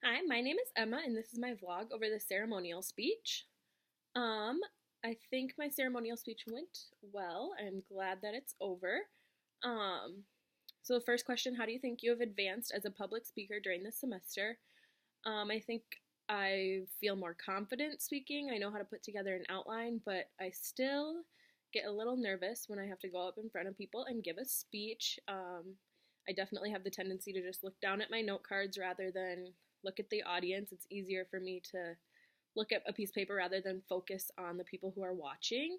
Hi, my name is Emma, and this is my vlog over the ceremonial speech. Um, I think my ceremonial speech went well. I'm glad that it's over. Um, so the first question, how do you think you have advanced as a public speaker during this semester? I think I feel more confident speaking. I know how to put together an outline, but I still get a little nervous when I have to go up in front of people and give a speech. I definitely have the tendency to just look down at my note cards rather than look at the audience. It's easier for me to look at a piece of paper rather than focus on the people who are watching.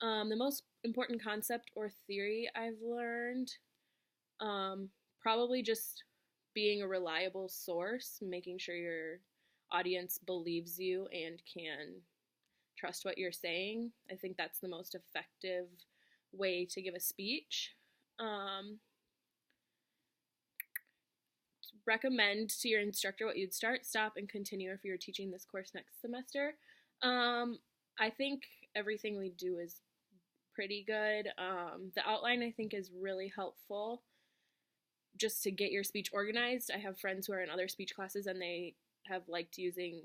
The most important concept or theory I've learned, probably just being a reliable source, making sure your audience believes you and can trust what you're saying. I think that's the most effective way to give a speech. Recommend to your instructor what you'd start, stop, and continue if you're teaching this course next semester. I think everything we do is pretty good. The outline I think is really helpful just to get your speech organized. I have friends who are in other speech classes and they have liked using,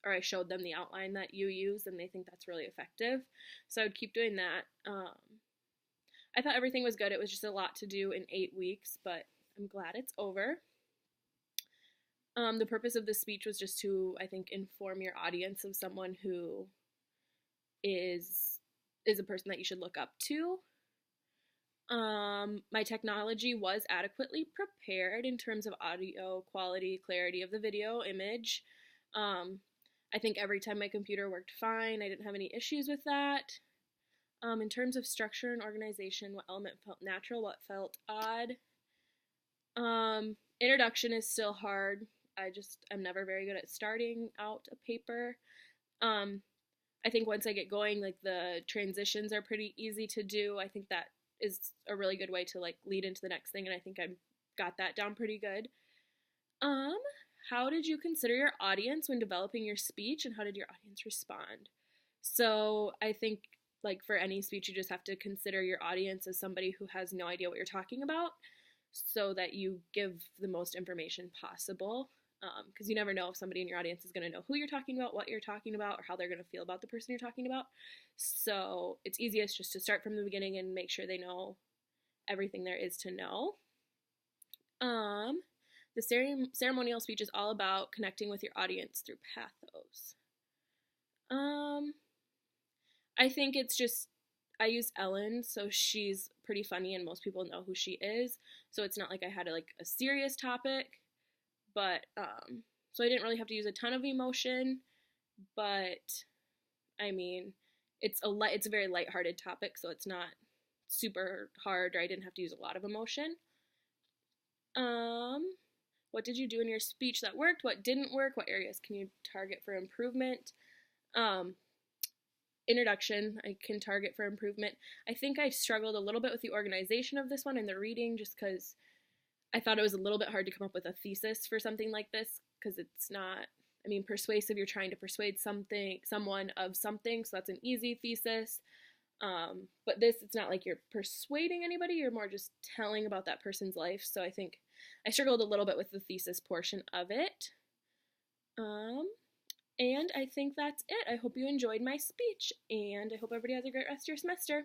or I showed them the outline that you use and they think that's really effective. So I would keep doing that. I thought everything was good. It was just a lot to do in 8 weeks, but I'm glad it's over. The purpose of this speech was just to, I think, inform your audience of someone who is a person that you should look up to. My technology was adequately prepared in terms of audio quality, clarity of the video, image. I think every time my computer worked fine. I didn't have any issues with that. In terms of structure and organization, what element felt natural, what felt odd. Introduction is still hard. I'm never very good at starting out a paper. I think once I get going, like the transitions are pretty easy to do. I think that is a really good way to like lead into the next thing, and I think I got that down pretty good. How did you consider your audience when developing your speech, and how did your audience respond? So I think like for any speech, you just have to consider your audience as somebody who has no idea what you're talking about so that you give the most information possible. Because you never know if somebody in your audience is going to know who you're talking about, what you're talking about, or how they're going to feel about the person you're talking about. So it's easiest just to start from the beginning and make sure they know everything there is to know. The ceremonial speech is all about connecting with your audience through pathos. I think it's just, I use Ellen, so she's pretty funny and most people know who she is. So it's not like I had a serious topic. But, so I didn't really have to use a ton of emotion, but, I mean, it's a very lighthearted topic, so it's not super hard, or I didn't have to use a lot of emotion. What did you do in your speech that worked? What didn't work? What areas can you target for improvement? Introduction, I can target for improvement. I think I struggled a little bit with the organization of this one and the reading, just because I thought it was a little bit hard to come up with a thesis for something like this, because it's not, I mean, persuasive, you're trying to persuade someone of something, so that's an easy thesis. But this, it's not like you're persuading anybody, you're more just telling about that person's life, so I think I struggled a little bit with the thesis portion of it. And I think that's it. I hope you enjoyed my speech, and I hope everybody has a great rest of your semester.